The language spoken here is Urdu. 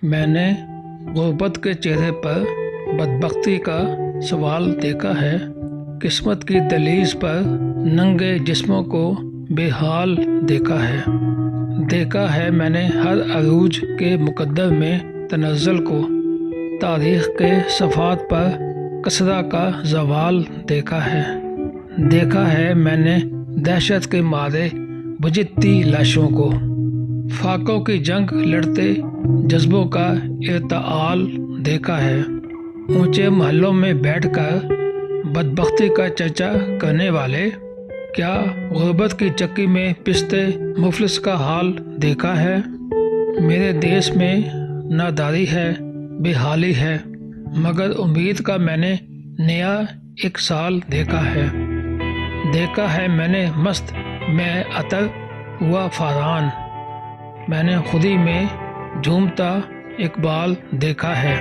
میں نے غربت کے چہرے پر بدبختی کا سوال دیکھا ہے، قسمت کی دہلیز پر ننگے جسموں کو بے حال دیکھا ہے میں نے ہر عروج کے مقدر میں تنزل کو، تاریخ کے صفحات پر کثرہ کا زوال دیکھا ہے میں نے دہشت کے مارے بجھتی لاشوں کو، فاقوں کی جنگ لڑتے جذبوں کا ارتعال دیکھا ہے، اونچے محلوں میں بیٹھ کر بدبختی کا چرچا کرنے والے، کیا غربت کی چکی میں پستے مفلس کا حال دیکھا ہے۔ میرے دیس میں ناداری ہے، بے حالی ہے، مگر امید کا میں نے نیا ایک سال دیکھا ہے میں نے مست میں عطر ہوا فاران، میں نے خودی میں جھومتا اقبال دیکھا ہے۔